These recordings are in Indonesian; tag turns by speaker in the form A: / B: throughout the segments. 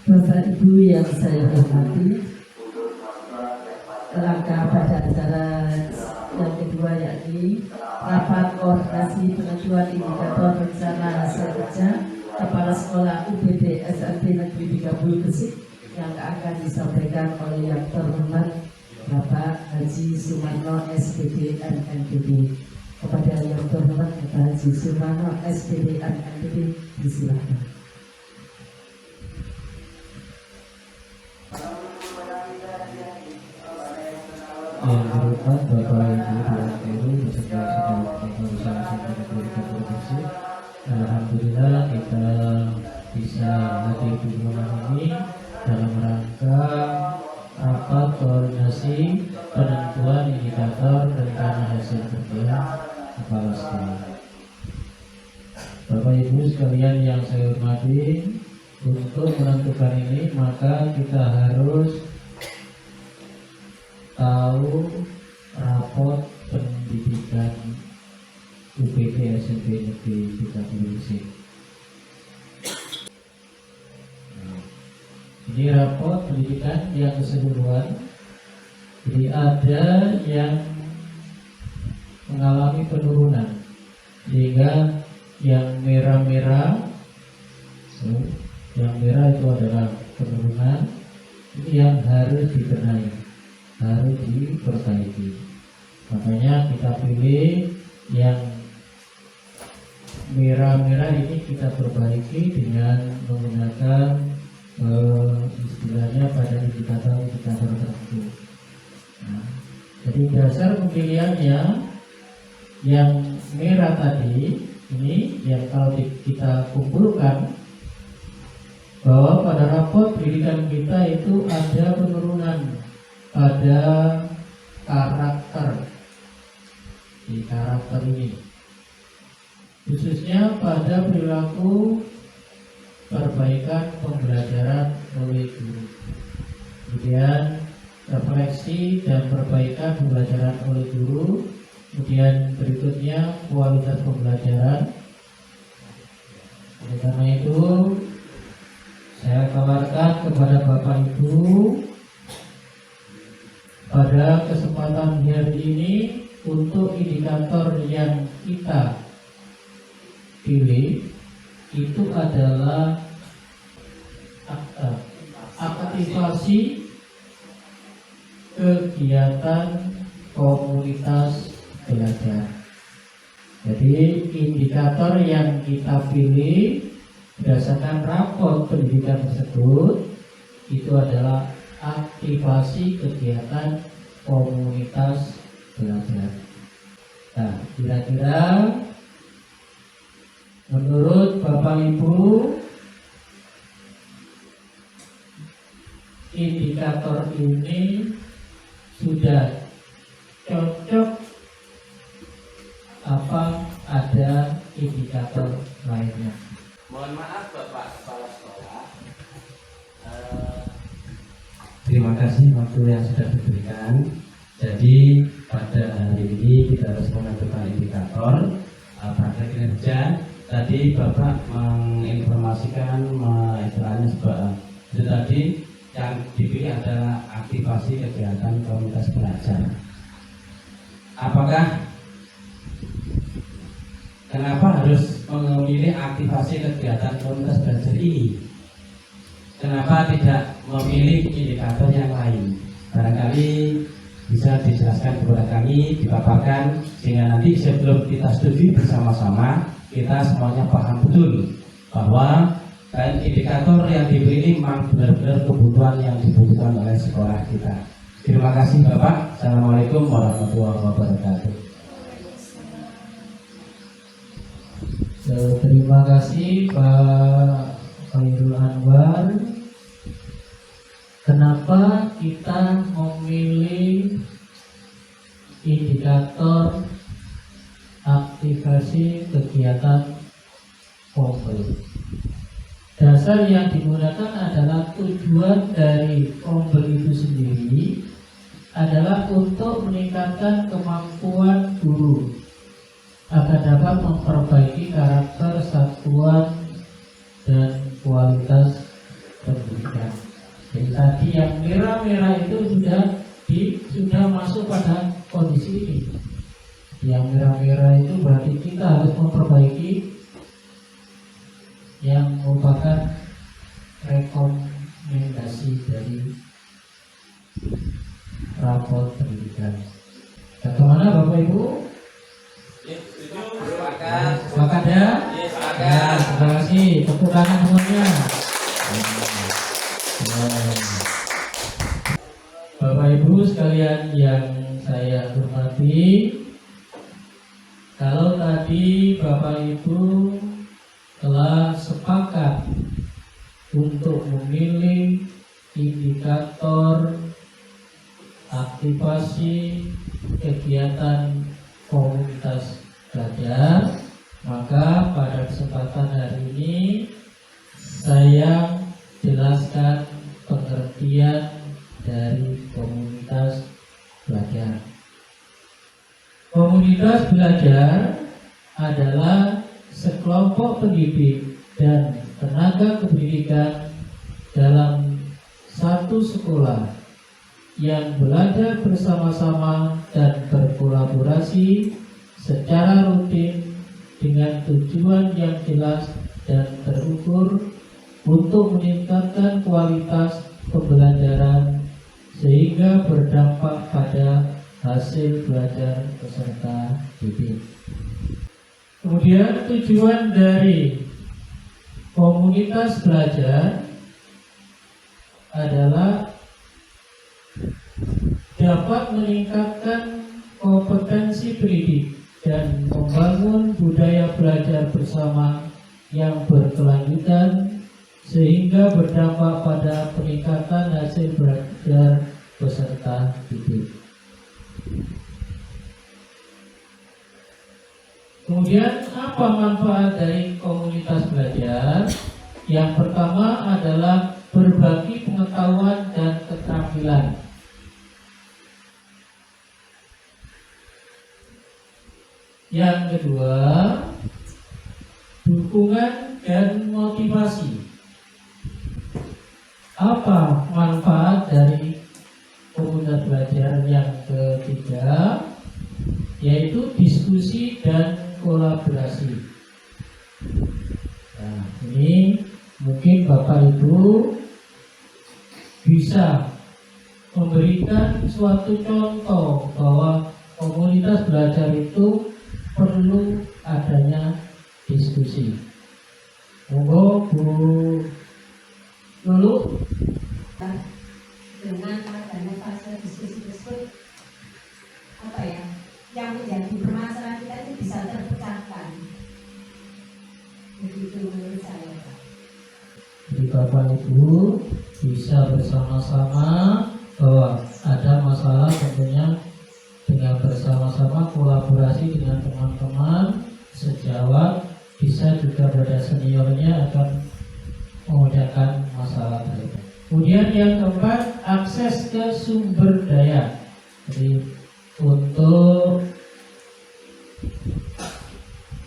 A: Bapak Ibu yang saya hormati, langkah pada acara yang kedua yakni rapat koordinasi penentuan indikator rencana hasil kerja Kepala Sekolah UPD SMP Negeri 30 Gresik yang akan disampaikan oleh yang terhormat Bapak Haji Sumarno SPD MNPD. Kepada yang terhormat Bapak Haji Sumarno SPD MNPD, disilakan.
B: Yang berhormat Bapak Ibu Direktur beserta saudara-saudara pengurus provinsi, alhamdulillah kita bisa hadir di ruangan ini dalam rangka rapat koordinasi penentuan indikator rencana hasil kerja kepala sekolah. Bapak Ibu sekalian yang saya hormati, untuk menentukan ini maka kita harus tahu rapot pendidikan UPD SMP Negeri 30 Gresik. Ini rapot pendidikan yang keseluruhan. Jadi ada yang mengalami penurunan, sehingga yang merah-merah, yang merah itu adalah penurunan. Ini yang harus dibenahi, harus diperbaiki. Makanya kita pilih yang merah-merah ini, kita perbaiki dengan menggunakan istilahnya pada indikator tertentu. Nah, jadi dasar pemilihannya yang merah tadi ini, yang kalau kita kumpulkan bahwa pada rapot pendidikan kita itu ada penurunan pada karakter, di karakter ini, khususnya pada perilaku perbaikan pembelajaran oleh guru, kemudian refleksi dan perbaikan pembelajaran oleh guru, kemudian berikutnya kualitas pembelajaran. Oleh karena itu saya tawarkan kepada Bapak Ibu pada kesempatan hari ini untuk indikator yang kita pilih itu adalah aktivasi kegiatan komunitas belajar. Jadi indikator yang kita pilih berdasarkan rapot pendidikan tersebut itu adalah aktivasi kegiatan komunitas belajar. Nah, kira-kira menurut Bapak Ibu indikator ini sudah cocok apa ada indikator lainnya?
C: Mohon maaf Bapak Kepala Sekolah.
D: Terima kasih waktu yang sudah diberikan. Jadi pada hari ini kita harus menentukan indikator praktek kinerja. Tadi Bapak menginformasikan istilahnya itu tadi yang dipilih adalah aktivasi kegiatan komunitas belajar. Kenapa harus memilih aktivasi kegiatan komunitas belajar ini? Kenapa tidak memilih indikator yang lain? Barangkali bisa dijelaskan kepada kami, dipaparkan, sehingga nanti sebelum kita studi bersama-sama kita semuanya paham betul bahwa indikator yang dipilih memang benar-benar kebutuhan yang dibutuhkan oleh sekolah kita. Terima kasih Bapak. Assalamualaikum warahmatullahi wabarakatuh.
B: Terima kasih Pak Khairul Anwar. Kenapa kita memilih indikator aktivasi kegiatan Kombel? Dasar yang digunakan adalah tujuan dari Kombel itu sendiri adalah untuk meningkatkan kemampuan guru agar dapat memperbaiki karakter satuan dan kualitas pendidikan. tadi yang merah-merah itu sudah masuk pada kondisi ini. Yang merah-merah itu berarti kita harus memperbaiki yang merupakan rekomendasi dari rapor pendidikan. Bagaimana Bapak Ibu?
C: Ya, setuju, sepakat.
B: Sepakat ya?
C: Ya,
B: Ya,
C: sepakat.
B: terima kasih. Tepuk tangan semuanya. Bapak Ibu sekalian yang saya hormati, kalau tadi Bapak Ibu telah sepakat untuk memilih indikator aktivasi kegiatan komunitas belajar, maka pada kesempatan hari ini saya jelaskan pengertian dari komunitas belajar. Komunitas belajar adalah sekelompok pendidik dan tenaga kependidikan dalam satu sekolah yang belajar bersama-sama dan berkolaborasi secara rutin dengan tujuan yang jelas dan terukur untuk meningkatkan kualitas pembelajaran sehingga berdampak pada hasil belajar peserta didik. Kemudian tujuan dari komunitas belajar adalah dapat meningkatkan kompetensi pendidik dan membangun budaya belajar bersama yang berkelanjutan sehingga berdampak pada peningkatan hasil belajar peserta didik. Kemudian apa manfaat dari komunitas belajar? Yang pertama adalah berbagi pengetahuan dan keterampilan. Yang kedua, dukungan dan motivasi. Apa manfaat dari komunitas belajar? Yang ketiga, yaitu diskusi dan kolaborasi. Nah, ini mungkin Bapak Ibu bisa memberikan suatu contoh bahwa komunitas belajar itu perlu adanya diskusi. Monggo Bu Lulu.
E: Dengan adanya fase diskusi tersebut, apa ya, yang menjadi permasalahan kita itu bisa terpecahkan. Begitu menurut saya, Pak.
B: Jadi Bapak Ibu bisa bersama-sama bahwa ada masalah, tentunya dengan bersama-sama kolaborasi dengan teman-teman sejawat, bisa juga pada seniornya akan memudahkan masalah mereka. Kemudian yang keempat, akses ke sumber daya. Jadi untuk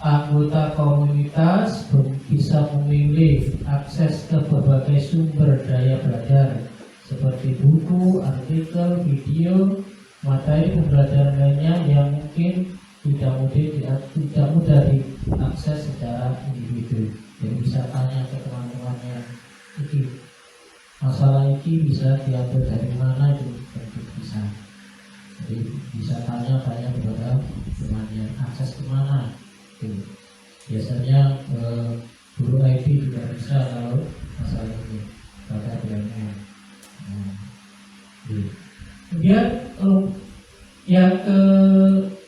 B: anggota komunitas bisa memilih akses ke berbagai sumber daya belajar seperti buku, artikel, video, materi pembelajaran lainnya yang mungkin tidak mudah diakses secara individu. Jadi bisa tanya ke teman-temannya, masalah ini bisa diambil dari mana, itu bisa. Jadi bisa tanya-tanya kepada temannya, akses kemana. Biasanya guru IT juga bisa kalau masalah ini pada BNN. Kemudian yang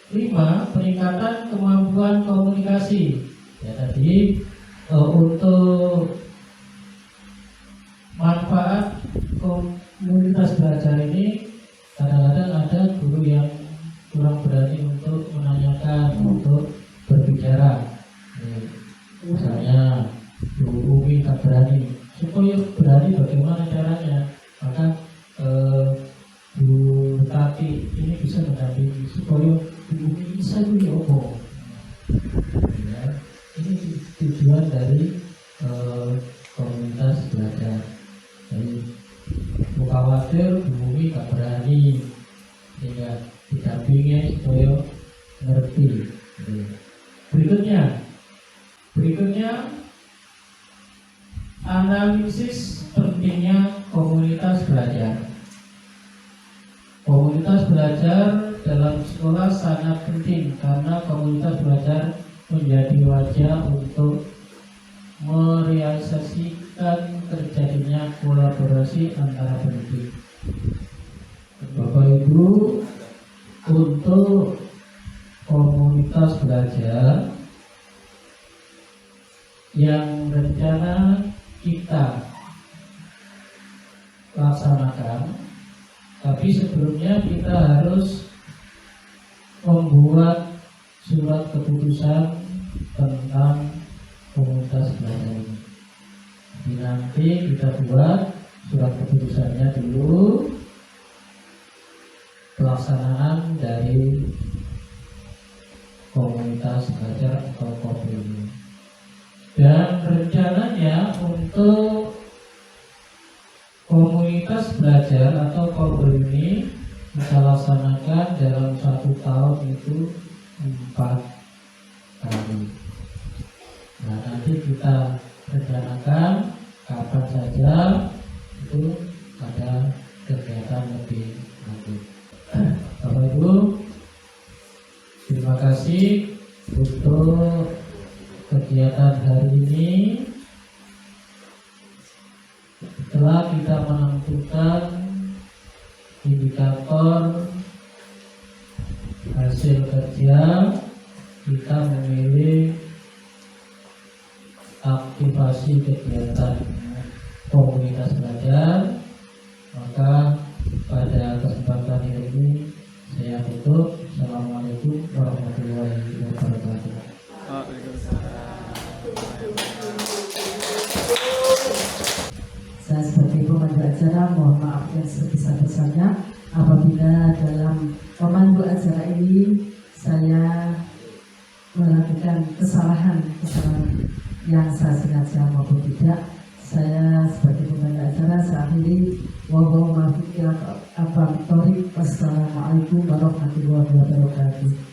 B: kelima, peningkatan kemampuan komunikasi. Ya tadi untuk manfaat komunitas belajar ini, kadang-kadang ada guru yang kurang berani untuk menanyakan, untuk berbicara. Misalnya Bu Umi tak berani, supaya berani bagaimana caranya? Maka Bu Tati ini bisa mendampingi supaya Bu Umi bisa diomong. Ya, ini tujuan dari komunitas belajar. Jadi khawatir Bumi gak berani, sehingga didampingi supaya ngerti. Berikutnya analisis pentingnya komunitas belajar. Komunitas belajar dalam sekolah sangat penting karena komunitas belajar menjadi wajah untuk merealisasikan terjadinya kolaborasi antara pendidik. Bapak Ibu, untuk komunitas belajar yang rencana kita laksanakan, tapi sebelumnya kita harus membuat surat keputusan tentang komunitas belajar ini. Jadi nanti kita buat surat keputusannya dulu, pelaksanaan dari komunitas belajar atau KOB ini. Dan rencananya untuk komunitas belajar atau KOB ini kita laksanakan dalam 1 tahun itu 4 kali. Nah, nanti kita rencanakan kapan saja itu ada kegiatan lebih lanjut. Bapak Ibu, terima kasih untuk kegiatan hari ini. Setelah kita menentukan indikator hasil kerja, kita memilih aktivasi kegiatan komunitas belajar. Maka pada kesempatan ini saya tutup. Assalamualaikum warahmatullahi wabarakatuh.
A: Saya sebagai pemandu acara mohon maaf yang sebesar-besarnya apabila dalam pemandu acara ini saya melakukan kesalahan yang saya sengaja maupun tidak. Saya sebagai pemandu acara saat ini wassalamualaikum warahmatullahi wabarakatuh.